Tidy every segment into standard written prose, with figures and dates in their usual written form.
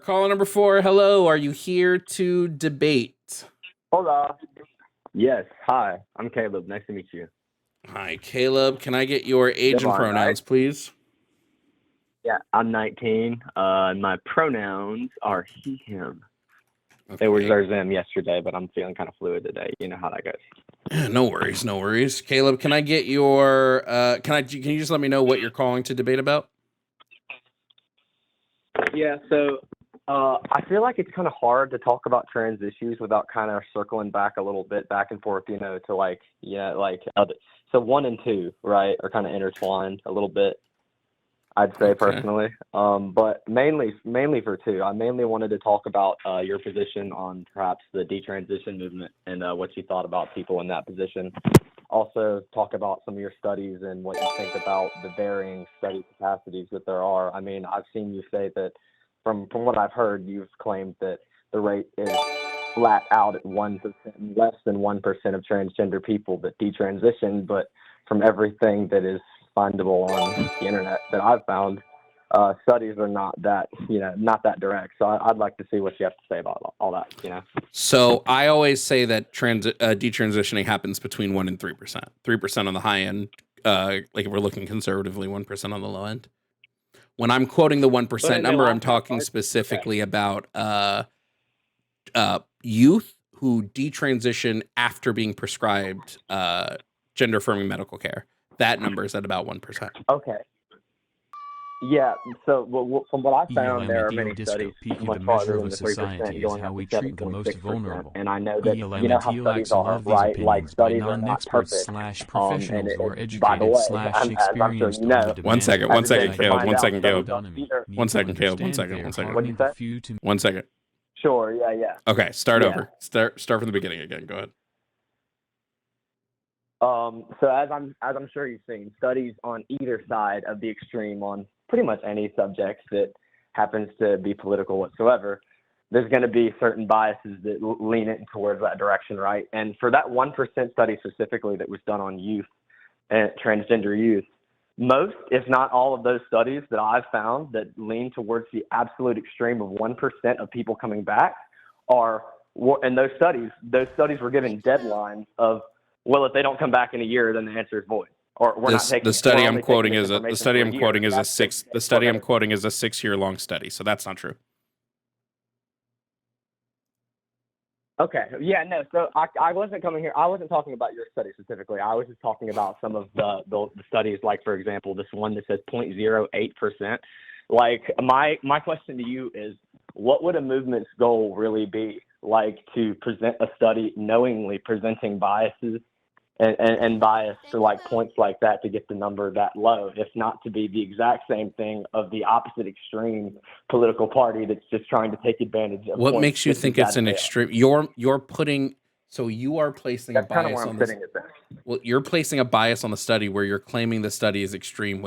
Caller number 4, hello. Are you here to debate? Hola. Yes. Hi. I'm Caleb. Nice to meet you. Hi, Caleb. Can I get your age and Jovan, pronouns, right? please? Yeah, I'm 19. My pronouns are he, him. Okay. They were reserved them yesterday, but I'm feeling kind of fluid today. You know how that goes. No worries, no worries. Caleb, can I get your can you just let me know what you're calling to debate about? Yeah, so I feel like it's kind of hard to talk about trans issues without kind of circling back a little bit back and forth, to like, so 1 and 2, right, are kind of intertwined a little bit, I'd say, personally. But mainly for 2, I mainly wanted to talk about your position on perhaps the detransition movement and what you thought about people in that position. Also talk about some of your studies and what you think about the varying study capacities that there are. I mean, I've seen you say that from what I've heard, you've claimed that the rate is flat out at 1%, less than 1% of transgender people that detransition. But from everything that is findable on the internet that I've found, studies are not that direct. So I'd like to see what you have to say about all that. So I always say that detransitioning happens between 1% and 3%. 3% on the high end, like if we're looking conservatively, 1% on the low end. When I'm quoting the 1% number, I'm talking specifically about youth who detransition after being prescribed gender affirming medical care. That number is at about 1%. Okay. Yeah, so from what I found, there are many studies much farther than the 3% going up to 7.6%. And I know that, how studies are, right? Like, studies are not perfect. And by the way, as I'm sure you know. One second, Caleb. One second, Caleb. One second. What do you say? 1 second. Sure, yeah. Okay, start over. Start from the beginning again. Go ahead. So as I'm sure you've seen, studies on either side of the extreme on pretty much any subject that happens to be political whatsoever, there's going to be certain biases that lean it towards that direction, right? And for that 1% study specifically that was done on youth and transgender youth, most, if not all of those studies that I've found that lean towards the absolute extreme of 1% of people coming back and those studies were given deadlines of, well, if they don't come back in a year, then the answer is void. Or we're not taking. The study I'm quoting is a 6-year-long study, so that's not true. Okay. Yeah. No. So I wasn't coming here. I wasn't talking about your study specifically. I was just talking about some of the studies, like for example, this one that says 0.08%. Like my question to you is, what would a movement's goal really be? Like to present a study knowingly presenting biases and bias to like points like that to get the number that low, if not to be the exact same thing of the opposite extreme political party that's just trying to take advantage of. What makes you think it's an extreme? You're putting, so you are placing a bias on this. Well, you're placing a bias on the study where you're claiming the study is extreme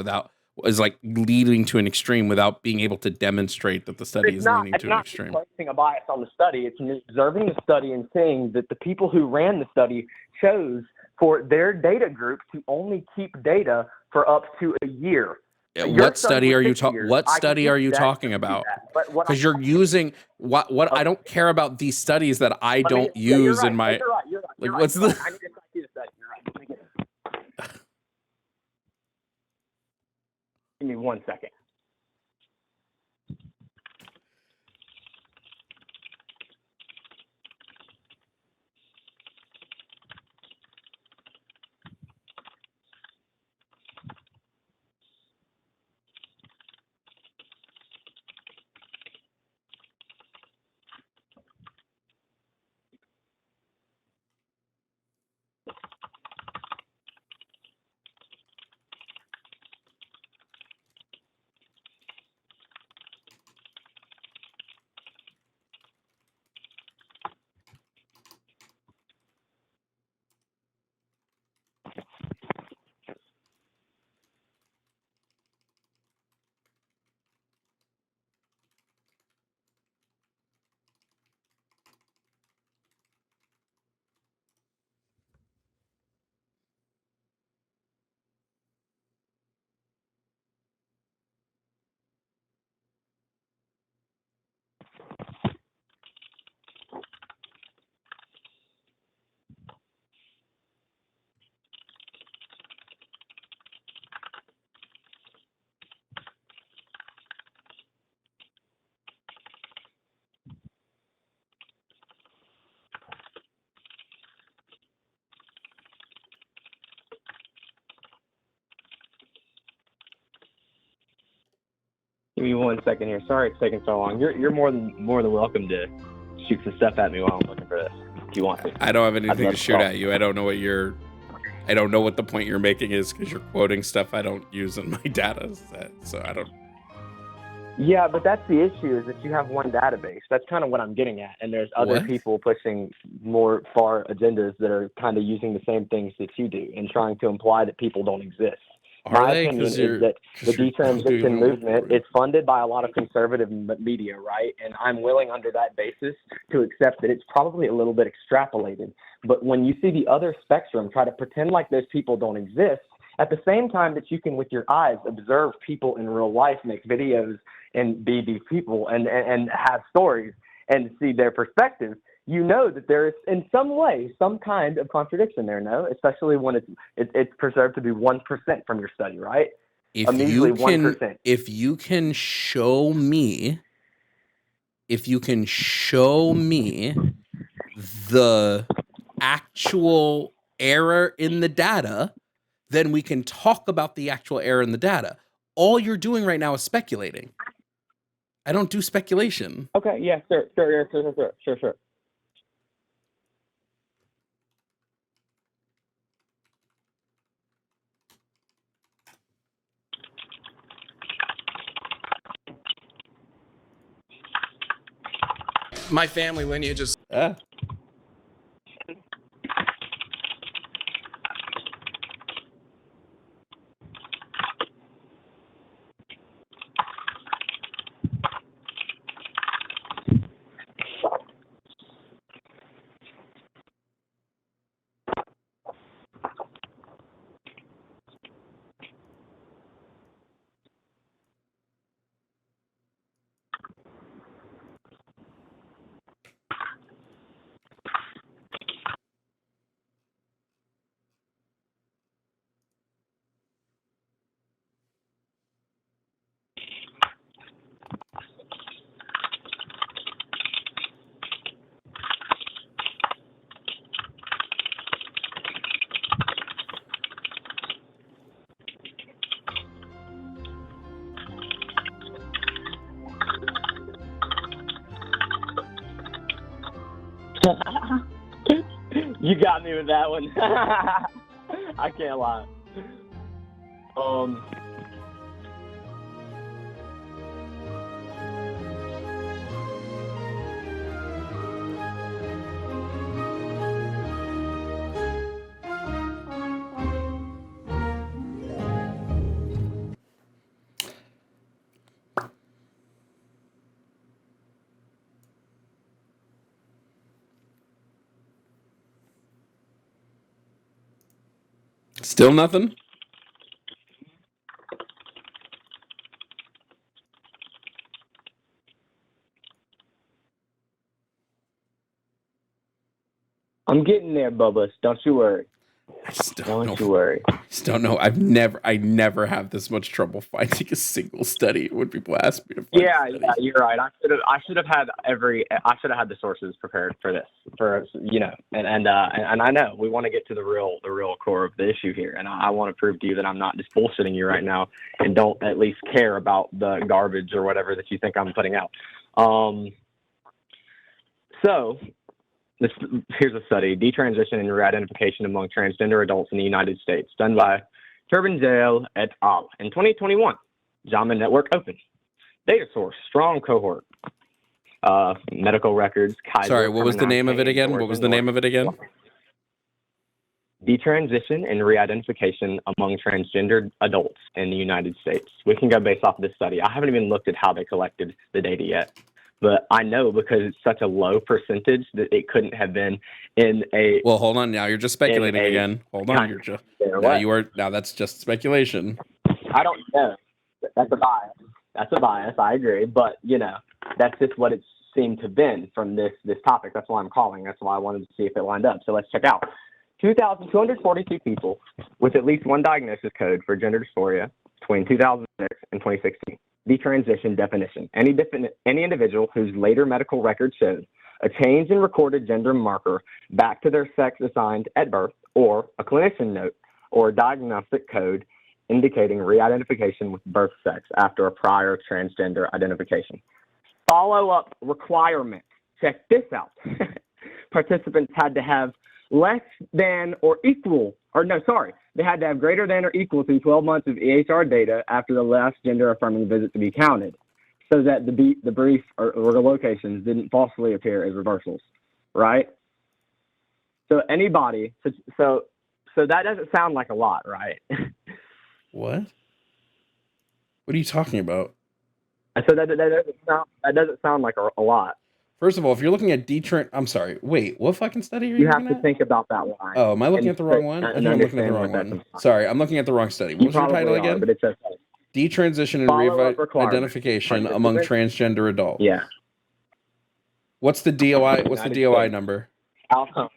is like leading to an extreme without being able to demonstrate that the study is leaning to an extreme. It's not placing a bias on the study. It's observing the study and saying that the people who ran the study chose for their data group to only keep data for up to a year. What study are you talking about? Because you're using what I don't care about these studies that I don't use in my. You're right. Like, what's the? I need to cite you the study. You're right. Give me 1 second. Give me 1 second here. Sorry it's taking so long. You're more than welcome to shoot some stuff at me while I'm looking for this, if you want to. I don't have anything to shoot at you. I don't know what the point you're making is, because you're quoting stuff I don't use in my data set, so I don't. Yeah, but that's the issue, is that you have one database. That's kind of what I'm getting at. And there's other people pushing more far agendas that are kind of using the same things that you do and trying to imply that people don't exist. My opinion is that the detransition movement is funded by a lot of conservative media, right? And I'm willing under that basis to accept that it's probably a little bit extrapolated. But when you see the other spectrum try to pretend like those people don't exist, at the same time that you can, with your eyes, observe people in real life, make videos and be these people and have stories and see their perspectives, you know that there is in some way some kind of contradiction there, no? Especially when it's preserved to be 1% from your study, right? If you can show me the actual error in the data, then we can talk about the actual error in the data. All you're doing right now is speculating. I don't do speculation. Okay, yeah, sure. My family lineage is... You got me with that one. I can't lie. Still nothing? I'm getting there, Bubba. Don't you worry. Don't you worry. I just don't know. I never have this much trouble finding a single study when people ask me to find Yeah, you're right. I should have had the sources prepared for this, and I know we want to get to the real core of the issue here, and I want to prove to you that I'm not just bullshitting you right now and don't at least care about the garbage or whatever that you think I'm putting out. Here's a study: detransition and reidentification among transgender adults in the United States, done by Turbinzale et al. In 2021. JAMA Network Open. Data source: strong cohort. Medical records. Kaiser. Sorry, what was the name of it again? Detransition and reidentification among transgender adults in the United States. We can go based off of this study. I haven't even looked at how they collected the data yet. But I know because it's such a low percentage that it couldn't have been in a... Well, hold on. Now you're just speculating again. Hold on. Now that's just speculation. I don't know. That's a bias. I agree. But, that's just what it seemed to have been from this topic. That's why I'm calling. That's why I wanted to see if it lined up. So let's check out. 2,242 people with at least one diagnosis code for gender dysphoria between 2006 and 2016. Detransition definition: any individual whose later medical record shows a change in recorded gender marker back to their sex assigned at birth, or a clinician note or diagnostic code indicating re-identification with birth sex after a prior transgender identification. Follow-up requirement. Check this out. Participants had to have less than or equal, or no, sorry, they had to have greater than or equal to 12 months of EHR data after the last gender-affirming visit to be counted, so that the brief or the locations didn't falsely appear as reversals, right? So anybody, so that doesn't sound like a lot, right? What? What are you talking about? So that doesn't sound like a lot. First of all, if you're looking at I'm sorry. Wait, what fucking study are you looking at? You have to think about that line. Oh, am I looking at the wrong one? I think I'm looking at the wrong one. Sorry, I'm looking at the wrong study. What was your title again? But it says Detransition and re-identification among transgender adults. Yeah. What's the DOI? What's the DOI number? Outcome.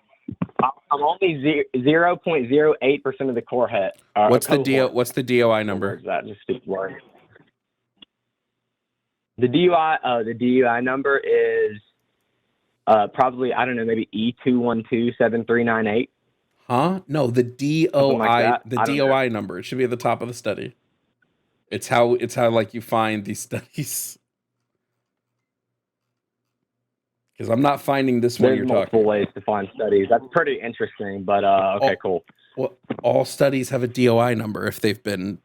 I'm only 0.08% of the cohort. What's the DOI number? That just speaks word. The DUI number is probably, I don't know, maybe E2127398. Huh? No, the DOI number. It should be at the top of the study. It's how like you find these studies. Because I'm not finding this one you're talking about. There's multiple ways to find studies. That's pretty interesting, but okay, cool. Well, all studies have a DOI number if they've been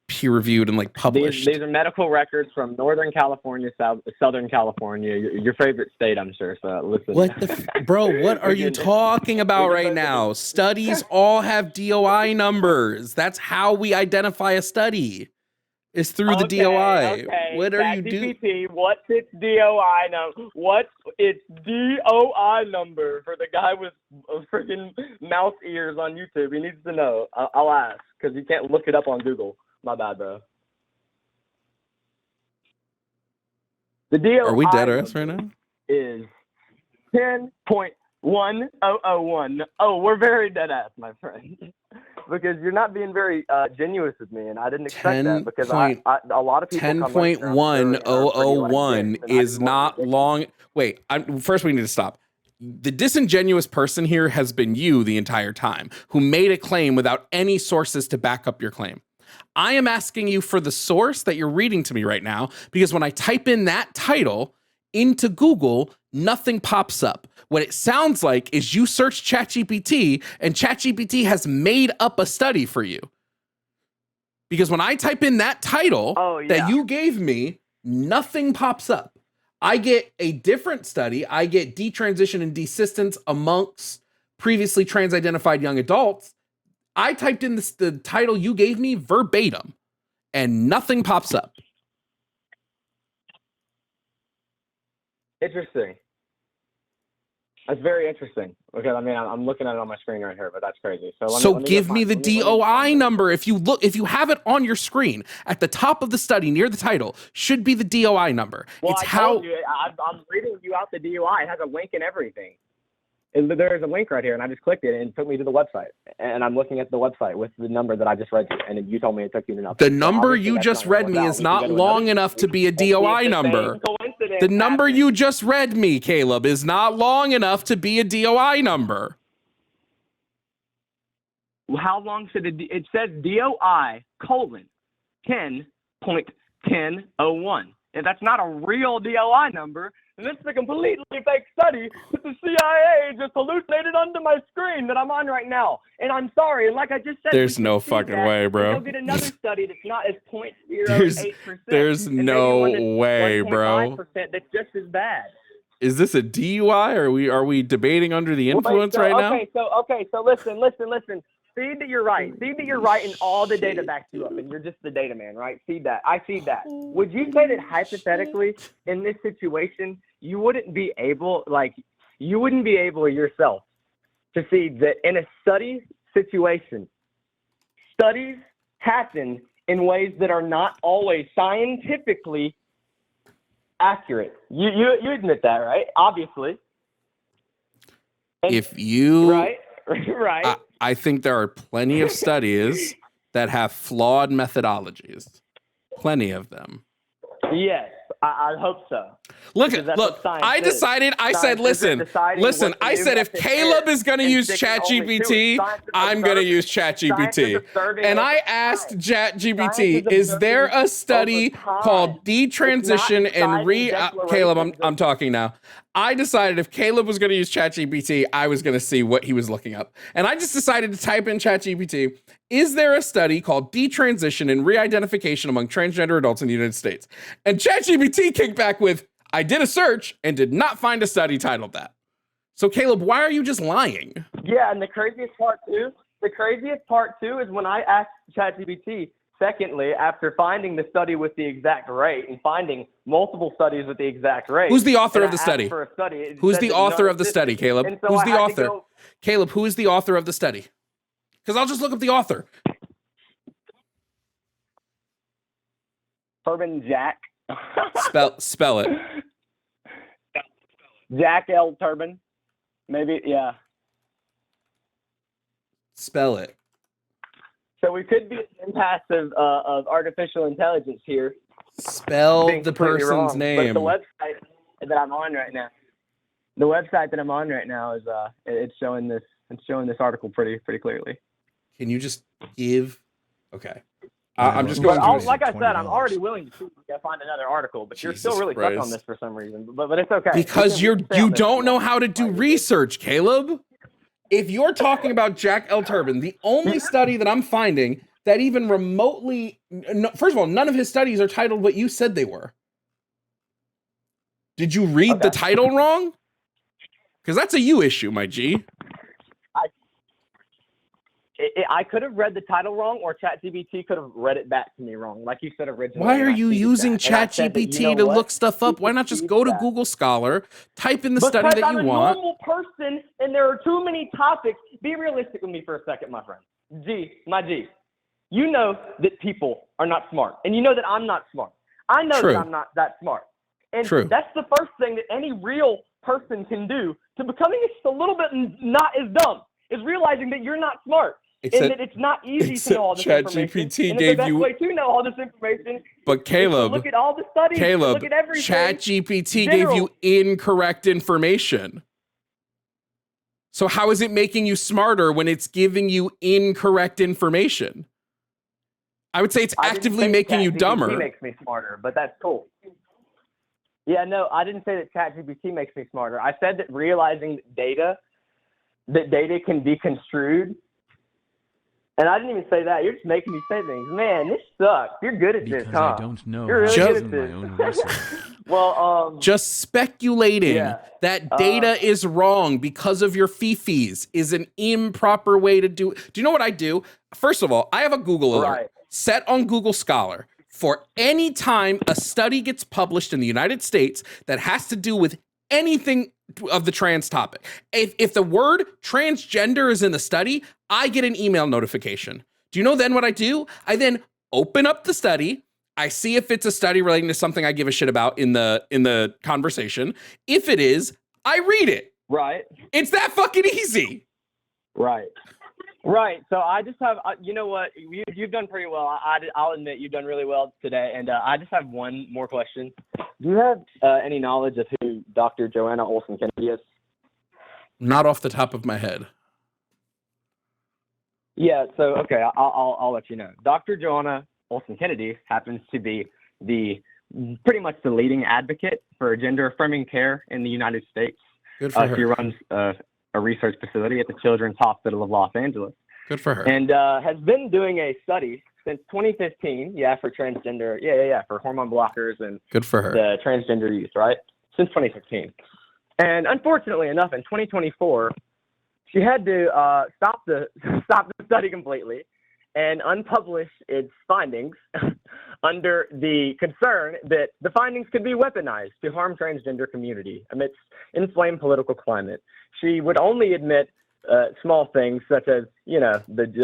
peer-reviewed and like published. These are medical records from Northern California, Southern California, your favorite state, I'm sure. So listen. What bro, what are you talking about right now? Studies all have DOI numbers. That's how we identify a study. It's through the DOI. Okay. What are you doing? What's its DOI number? What's its DOI number for the guy with freaking mouse ears on YouTube? He needs to know. I'll ask because you can't look it up on Google. My bad, bro. The DOI are we dead ass right now? Is 10.1001. Oh, we're very dead ass, my friend. Because you're not being very genuine with me, and I didn't expect that because a lot of people 10.1001 is not long. Wait, first we need to stop. The disingenuous person here has been you the entire time, who made a claim without any sources to back up your claim. I am asking you for the source that you're reading to me right now, because when I type in that title into Google, nothing pops up. What it sounds like is you search ChatGPT and ChatGPT has made up a study for you. Because when I type in that title that you gave me, nothing pops up. I get a different study. I get detransition and desistance amongst previously trans-identified young adults. I typed in the title you gave me verbatim and nothing pops up. Interesting. That's very interesting because I mean I'm looking at it on my screen right here, but that's crazy. So give me the DOI number. If you have it on your screen at the top of the study near the title, should be the DOI number. Well, told you, I'm reading you out the DOI. It has a link and everything. There's a link right here, and I just clicked it, and it took me to the website. And I'm looking at the website with the number that I just read to you, and you told me it took you to nothing. The number you just read me is not long enough to be a DOI number. The number you just read me, Caleb, is not long enough to be a DOI number. How long should it says DOI : 10.1001. And that's not a real DOI number. And this is a completely fake study that the CIA just hallucinated onto my screen that I'm on right now. And I'm sorry. And like I just said, there's no fucking way, bro. You'll get another study that's not as 0.08%. There's no way, bro. That's just as bad. Is this a DUI? Are we debating under the influence right now? Okay, so listen. See that you're right. And all the data backs you up, and you're just the data man, right? See that. I see that. Would you say that hypothetically in this situation, you wouldn't be able yourself to see that in a study situation, studies happen in ways that are not always scientifically accurate. You admit that, right? Obviously. And, if you right. I think there are plenty of studies that have flawed methodologies. Plenty of them. Yes. I hope so. Look. I decided. I said, listen. I said if Caleb is going to use ChatGPT, I'm going to use ChatGPT. And I asked ChatGPT, is there a study called detransition and Caleb, I'm talking now. I decided if Caleb was going to use ChatGPT, I was going to see what he was looking up. And I just decided to type in ChatGPT, is there a study called detransition and re-identification among transgender adults in the United States? And ChatGPT kicked back with, I did a search and did not find a study titled that. So Caleb, why are you just lying? Yeah, and the craziest part too is when I asked ChatGPT, secondly, after finding the study with the exact rate and finding multiple studies with the exact rate. Who's the author of the study? Who's the author of the study, Caleb? Who's the author? Caleb, who is the author of the study? Because I'll just look up the author. Turbin Jack. Spell it. Jack L. Turbin. Maybe, yeah. Spell it. So we could be at the impasse of artificial intelligence here. Spell the person's name. But the website that I'm on right now, is it's showing this article pretty clearly. Can you just give? Okay. I'm just going. Like I said, I'm already willing to find another article, but you're still really stuck on this for some reason. But it's okay. Because you don't know how to do research, Caleb. If you're talking about Jack L. Turbin, the only study that I'm finding that even remotely, first of all, none of his studies are titled what you said they were. Did you read the title wrong? Because that's a you issue, my G. I could have read the title wrong, or ChatGPT could have read it back to me wrong, like you said originally. Why are you using ChatGPT to look stuff up? Why not just go to Google Scholar, type in the study that you want? I'm a normal person, and there are too many topics. Be realistic with me for a second, my friend. My G. You know that people are not smart, and you know that I'm not smart. I know that I'm not that smart. And that's the first thing that any real person can do to becoming just a little bit not as dumb, is realizing that you're not smart. And that it's not easy to know all this information. ChatGPT gave you the best way to know all this information. But Caleb, look at all the studies. Look at everything. ChatGPT gave you incorrect information. So how is it making you smarter when it's giving you incorrect information? I would say it's actively making you dumber. ChatGPT makes me smarter, but that's cool. Yeah, no, I didn't say that ChatGPT makes me smarter. I said that realizing that data can be construed. And I didn't even say that. You're just making me say things. Man, this sucks. You're good at this, huh? I don't know. You're really good at this. Well, just speculating that data is wrong because of your fifis is an improper way to do. Do you know what I do? First of all, I have a Google alert set on Google Scholar for any time a study gets published in the United States that has to do with anything of the trans topic. If the word transgender is in the study, I get an email notification. Do you know then what I do? I then open up the study. I see if it's a study relating to something I give a shit about in the conversation. If it is, I read it. Right. It's that fucking easy. Right. So I just have, you know what? You've done pretty well. I'll admit you've done really well today. And I just have one more question. Do you have any knowledge of who Dr. Joanna Olson Kennedy is? Not off the top of my head. Yeah. So okay, I'll let you know. Dr. Joanna Olson Kennedy happens to be pretty much the leading advocate for gender affirming care in the United States. Good for her. She runs a research facility at the Children's Hospital of Los Angeles. Good for her. And has been doing a study since 2015, for transgender, for hormone blockers and good for her. The transgender use, right? Since 2015. And unfortunately enough, in 2024, she had to stop the study completely and unpublish its findings under the concern that the findings could be weaponized to harm transgender community amidst inflamed political climate. She would only admit small things such as,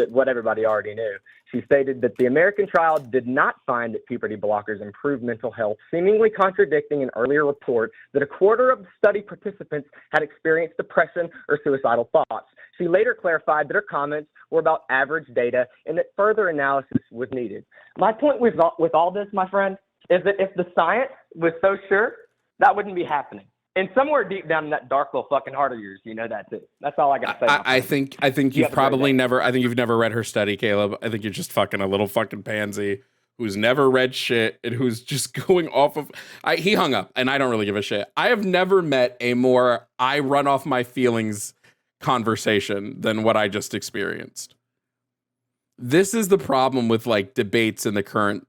what everybody already knew. She stated that the American trial did not find that puberty blockers improved mental health, seemingly contradicting an earlier report that a quarter of the study participants had experienced depression or suicidal thoughts. She later clarified that her comments were about average data and that further analysis was needed. My point with all this, my friend, is that if the science was so sure, that wouldn't be happening. And somewhere deep down in that dark little fucking heart of yours, you know that too. That's all I got to say. I think you've probably never, I think you've never read her study, Caleb. I think you're just fucking a little fucking pansy who's never read shit and who's just going off of, he hung up and I don't really give a shit. I have never met a more I run off my feelings conversation than what I just experienced. This is the problem with like debates in the current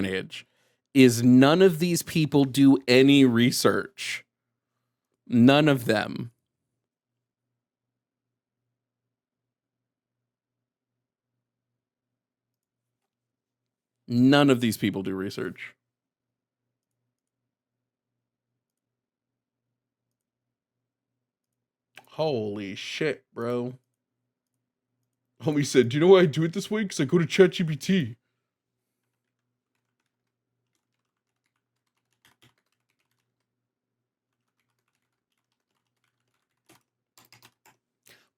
age, is none of these people do any research. None of them. None of these people do research. Holy shit, bro. Homie said, do you know why I do it this way? Because I go to ChatGPT.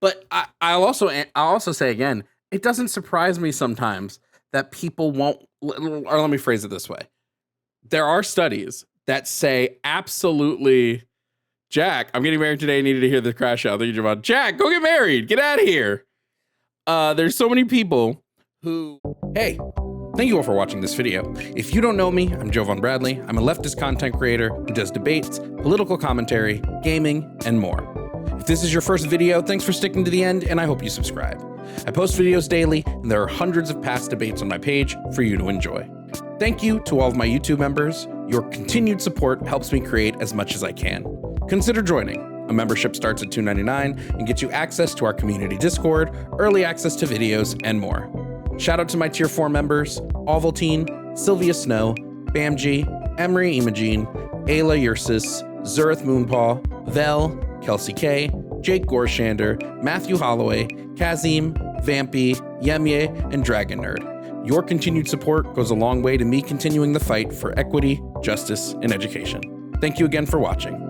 But I'll also say again, it doesn't surprise me sometimes that people won't, or let me phrase it this way. There are studies that say absolutely, Jack, I'm getting married today. I needed to hear the crash out. Thank you, Jovan. Jack, go get married. Get out of here. There's so many people who, hey, thank you all for watching this video. If you don't know me, I'm Jovan Bradley. I'm a leftist content creator who does debates, political commentary, gaming, and more. If this is your first video, thanks for sticking to the end, and I hope you subscribe. I post videos daily, and there are hundreds of past debates on my page for you to enjoy. Thank you to all of my YouTube members. Your continued support helps me create as much as I can. Consider joining. A membership starts at $2.99 and gets you access to our community Discord, early access to videos, and more. Shout out to my Tier 4 members, Ovaltine, Sylvia Snow, Bamji, Emery Imogene, Ayla Ursus, Zurith Moonpaw, Vel, Kelsey K, Jake Gorshander, Matthew Holloway, Kazim, Vampy, Yemye, and Dragon Nerd. Your continued support goes a long way to me continuing the fight for equity, justice, and education. Thank you again for watching.